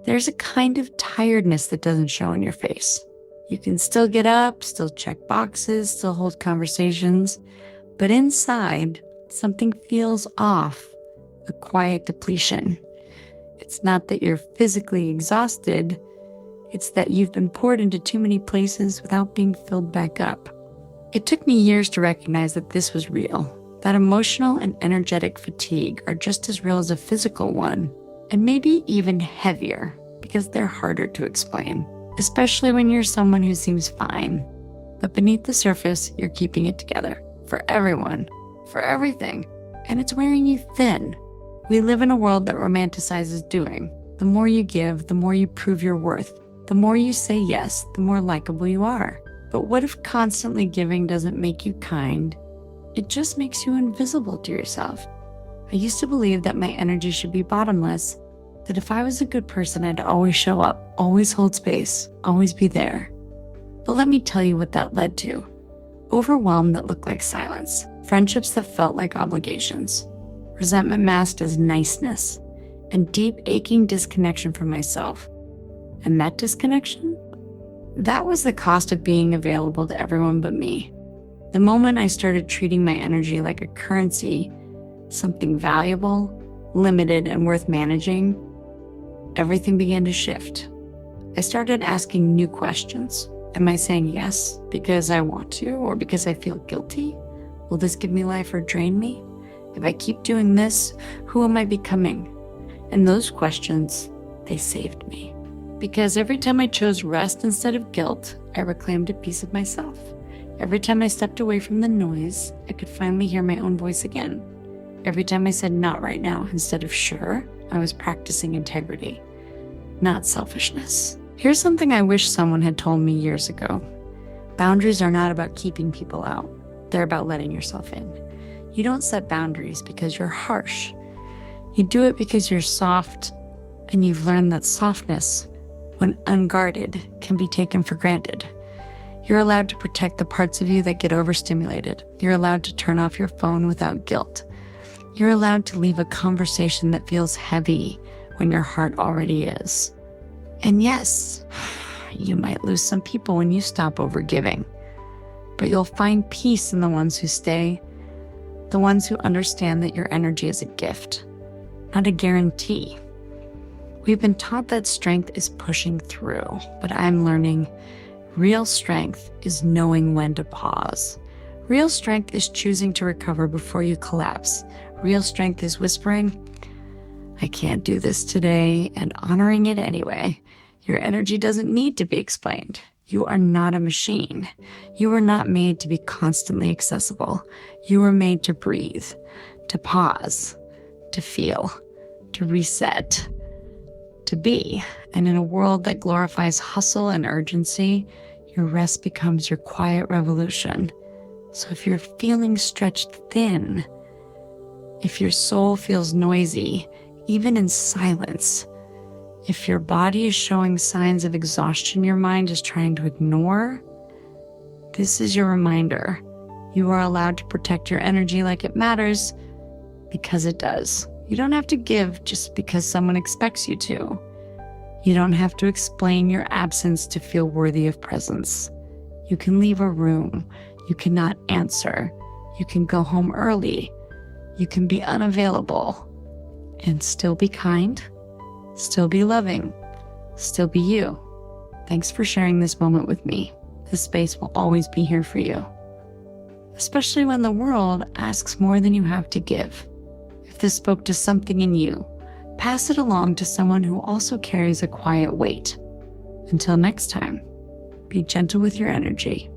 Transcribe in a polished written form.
There's a kind of tiredness that doesn't show in your face. You can still get up, still check boxes, still hold conversations, but inside, something feels off, a quiet depletion. It's not that you're physically exhausted, it's that you've been poured into too many places without being filled back up. It took me years to recognize that this was real, that emotional and energetic fatigue are just as real as a physical one, and maybe even heavier because they're harder to explain, especially when you're someone who seems fine. But beneath the surface, you're keeping it together for everyone, for everything, and it's wearing you thin. We live in a world that romanticizes doing. The more you give, the more you prove your worth. The more you say yes, the more likable you are. But what if constantly giving doesn't make you kind? It just makes you invisible to yourself. I used to believe that my energy should be bottomless, that if I was a good person, I'd always show up, always hold space, always be there. But let me tell you what that led to. Overwhelm that looked like silence, friendships that felt like obligations, resentment masked as niceness, and deep aching disconnection from myself. And that disconnection? That was the cost of being available to everyone but me. The moment I started treating my energy like a currency, something valuable, limited, and worth managing, everything began to shift. I started asking new questions. Am I saying yes because I want to or because I feel guilty? Will this give me life or drain me? If I keep doing this, who am I becoming? And those questions, they saved me. Because every time I chose rest instead of guilt, I reclaimed a piece of myself. Every time I stepped away from the noise, I could finally hear my own voice again. Every time I said not right now instead of sure, I was practicing integrity, not selfishness. Here's something I wish someone had told me years ago. Boundaries are not about keeping people out. They're about letting yourself in. You don't set boundaries because you're harsh. You do it because you're soft, and you've learned that softness, when unguarded, can be taken for granted. You're allowed to protect the parts of you that get overstimulated. You're allowed to turn off your phone without guilt. You're allowed to leave a conversation that feels heavy when your heart already is. And yes, you might lose some people when you stop overgiving, but you'll find peace in the ones who stay, the ones who understand that your energy is a gift, not a guarantee. We've been taught that strength is pushing through, but I'm learning real strength is knowing when to pause. Real strength is choosing to recover before you collapse. Real strength is whispering, I can't do this today, and honoring it anyway. Your energy doesn't need to be explained. You are not a machine. You were not made to be constantly accessible. You were made to breathe, to pause, to feel, to reset, to be. And in a world that glorifies hustle and urgency, your rest becomes your quiet revolution. So if you're feeling stretched thin, if your soul feels noisy, even in silence, if your body is showing signs of exhaustion your mind is trying to ignore, this is your reminder. You are allowed to protect your energy like it matters because it does. You don't have to give just because someone expects you to. You don't have to explain your absence to feel worthy of presence. You can leave a room. You cannot answer. You can go home early. You can be unavailable and still be kind, still be loving, still be you. Thanks for sharing this moment with me. This space will always be here for you, especially when the world asks more than you have to give. If this spoke to something in you, pass it along to someone who also carries a quiet weight. Until next time, be gentle with your energy.